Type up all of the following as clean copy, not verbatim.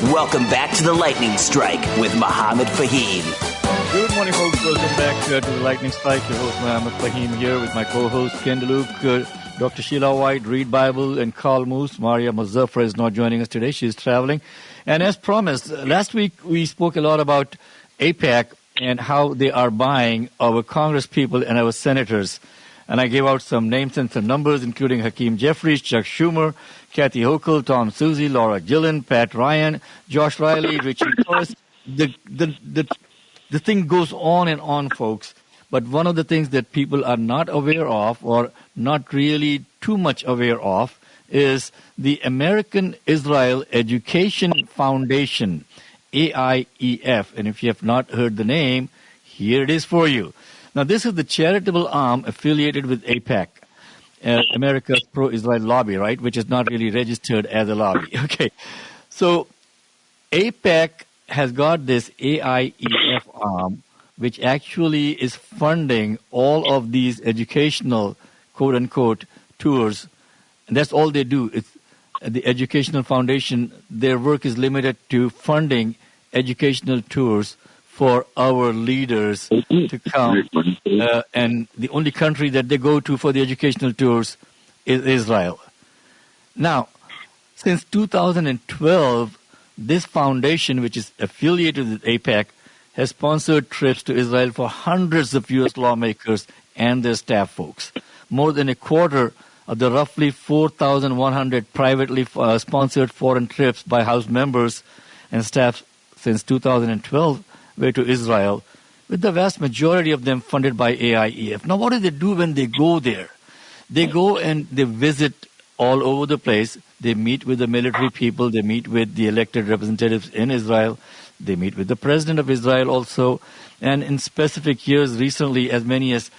Welcome back to the Lightning Strike with Mohammed Fahim. Good morning, folks. Welcome back to the Lightning Strike. Your host, Mohammed Fahim, here with my co-host, Ken DeLuke, Dr. Sheila White, Read Bible, and Carl Moose. Maria Muzaffar is not joining us today. She's traveling. And as promised, last week we spoke a lot about AIPAC and how they are buying our Congress people and our senators. And I gave out some names and some numbers, including Hakeem Jeffries, Chuck Schumer, Kathy Hochul, Tom Suzy, Laura Gillen, Pat Ryan, Josh Riley, Richie Torres. The thing goes on and on, folks. But one of the things that people are not aware of, or not really too much aware of, is the American Israel Education Foundation, AIEF. And if you have not heard the name, here it is for you. Now, this is the charitable arm affiliated with AIPAC, America's pro-Israel lobby, right, which is not really registered as a lobby. Okay. So AIPAC has got this AIEF arm, which actually is funding all of these educational, quote-unquote, tours. And that's all they do. It's the Educational Foundation. Their work is limited to funding educational tours for our leaders to come. And the only country that they go to for the educational tours is Israel. Now, since 2012, this foundation, which is affiliated with AIPAC, has sponsored trips to Israel for hundreds of U.S. lawmakers and their staff folks. More than a quarter of the roughly 4,100 privately sponsored foreign trips by House members and staff since 2012 were to Israel, with the vast majority of them funded by AIEF. Now, what do they do when they go there? They go and they visit all over the place. They meet with the military people. They meet with the elected representatives in Israel. They meet with the president of Israel also. And in specific years recently, as many as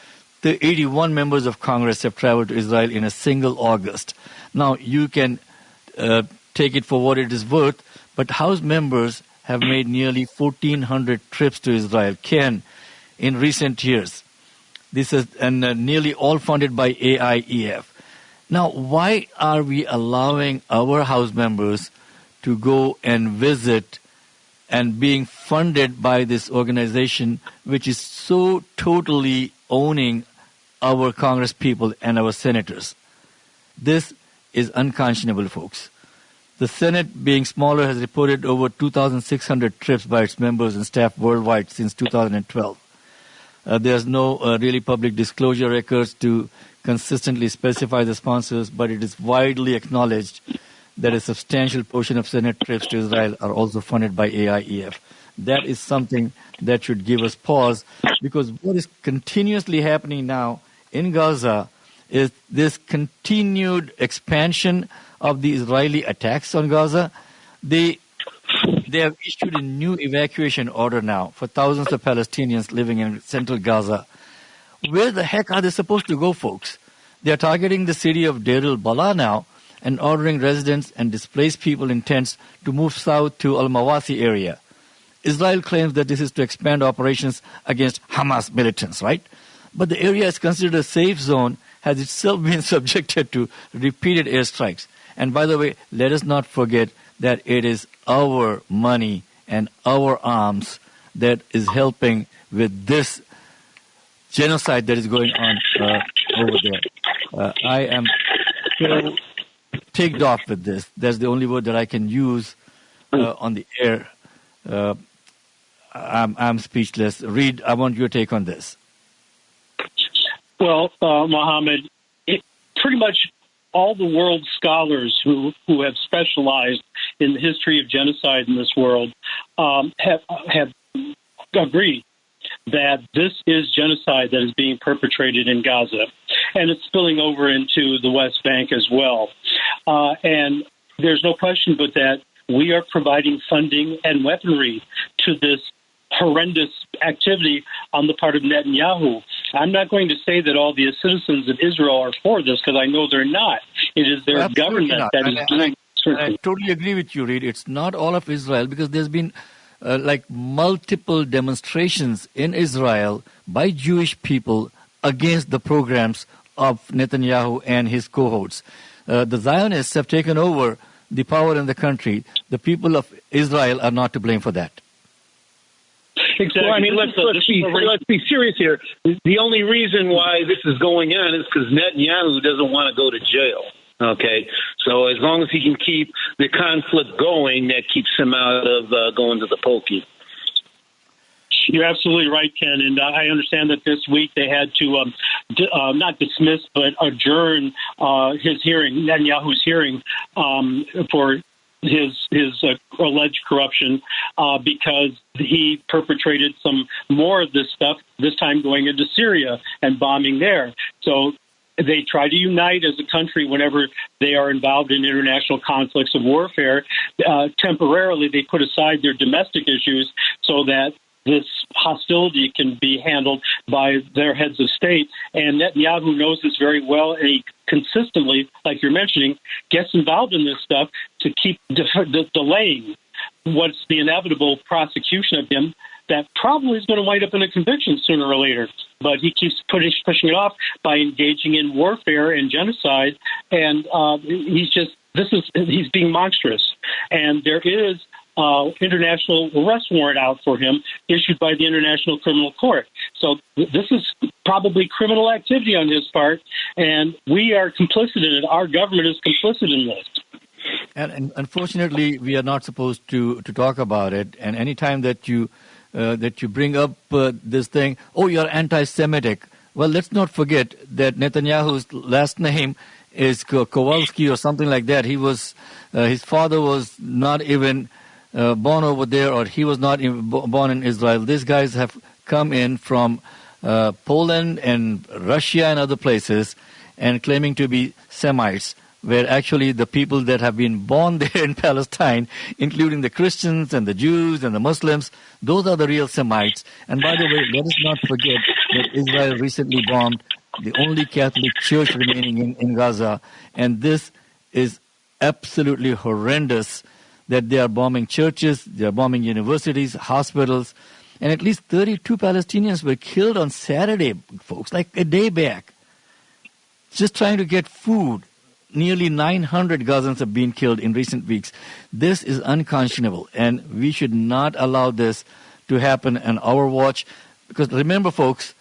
81 members of Congress have traveled to Israel in a single August. Now, you can take it for what it is worth, but House members have made nearly 1,400 trips to Israel, Ken, in recent years. This is nearly all funded by AIEF. Now, why are we allowing our House members to go and visit and being funded by this organization, which is so totally owning our Congress people and our senators? This is unconscionable, folks. The Senate, being smaller, has reported over 2,600 trips by its members and staff worldwide since 2012. There's no really public disclosure records to consistently specify the sponsors, but it is widely acknowledged that a substantial portion of Senate trips to Israel are also funded by AIEF. That is something that should give us pause, because what is continuously happening now in Gaza is this continued expansion of the Israeli attacks on Gaza. They have issued a new evacuation order now for thousands of Palestinians living in central Gaza. Where the heck are they supposed to go, folks? They are targeting the city of Deir al-Balah now and ordering residents and displaced people in tents to move south to Al-Mawasi area. Israel claims that this is to expand operations against Hamas militants, right? But the area is considered a safe zone, has itself been subjected to repeated airstrikes. And by the way, let us not forget that it is our money and our arms that is helping with this genocide that is going on over there. I am so ticked off with this. That's the only word that I can use on the air. I'm speechless. Reed, I want your take on this. Well, Mohammed, pretty much all the world scholars who have specialized in the history of genocide in this world have agreed that this is genocide that is being perpetrated in Gaza, and it's spilling over into the West Bank as well. And there's no question but that we are providing funding and weaponry to this horrendous activity on the part of Netanyahu. I'm not going to say that all the citizens of Israel are for this, because I know they're not. It is their government that is doing it. I totally agree with you, Reed. It's not all of Israel, because there's been multiple demonstrations in Israel by Jewish people against the programs of Netanyahu and his cohorts. The Zionists have taken over the power in the country, the people of Israel are not to blame for that. Exactly. Well, I mean, let's be serious here. The only reason why this is going on is because Netanyahu doesn't want to go to jail. Okay, so as long as he can keep the conflict going, that keeps him out of going to the pokey. You're absolutely right, Ken. And I understand that this week they had to not dismiss but adjourn his hearing, Netanyahu's hearing, for his alleged corruption because he perpetrated some more of this stuff, this time going into Syria and bombing there. So they try to unite as a country whenever they are involved in international conflicts of warfare. Temporarily, they put aside their domestic issues so that this hostility can be handled by their heads of state. And Netanyahu knows this very well, and he consistently, like you're mentioning, gets involved in this stuff to keep delaying what's the inevitable prosecution of him that probably is going to wind up in a conviction sooner or later. But he keeps pushing it off by engaging in warfare and genocide, and he's being monstrous. And there is international arrest warrant out for him issued by the International Criminal Court. So this is probably criminal activity on his part, and we are complicit in it. Our government is complicit in this. And unfortunately, we are not supposed to talk about it. And any time that you bring up this thing, oh, you're anti-Semitic. Well, let's not forget that Netanyahu's last name is Kowalski or something like that. He was his father was not even born over there, or he was not even born in Israel. These guys have come in from Poland and Russia and other places and claiming to be Semites, where actually the people that have been born there in Palestine, including the Christians and the Jews and the Muslims, those are the real Semites. And by the way, let us not forget that Israel recently bombed the only Catholic church remaining in Gaza. And this is absolutely horrendous that they are bombing churches, they are bombing universities, hospitals, and at least 32 Palestinians were killed on Saturday, folks, like a day back, just trying to get food. Nearly 900 Gazans have been killed in recent weeks. This is unconscionable, and we should not allow this to happen on our watch. Because remember, folks,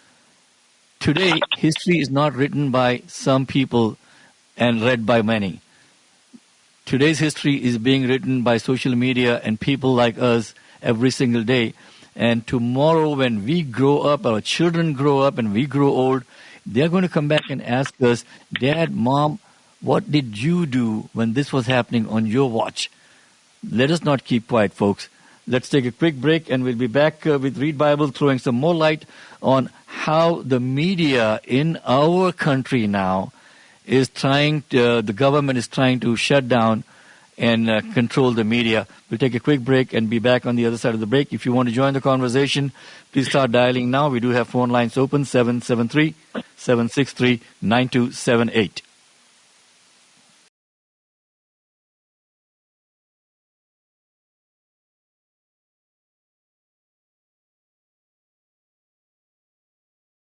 today history is not written by some people and read by many. Today's history is being written by social media and people like us every single day. And tomorrow when we grow up, our children grow up and we grow old, they're going to come back and ask us, Dad, Mom, what did you do when this was happening on your watch? Let us not keep quiet, folks. Let's take a quick break, and we'll be back with Read Bible, throwing some more light on how the media in our country now is the government is trying to shut down and control the media. We'll take a quick break and be back on the other side of the break. If you want to join the conversation, please start dialing now. We do have phone lines open, 773-763-9278.